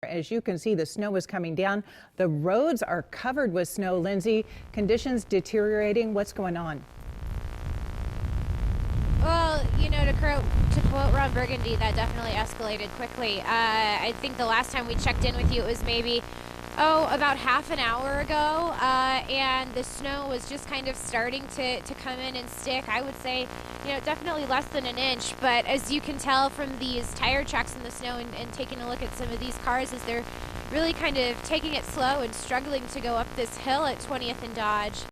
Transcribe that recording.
As you can see, the snow is coming down. The roads are covered with snow. Lindsay, conditions deteriorating. What's going on? Well, you know, to quote Ron Burgundy, that definitely escalated quickly. I think the last time we checked in with you, it was maybe, about half an hour ago, and the snow was just kind of starting to come in and stick. I would say, you know, definitely less than an inch, but as you can tell from these tire tracks in the snow and taking a look at some of these cars as they're really kind of taking it slow and struggling to go up this hill at 20th and Dodge.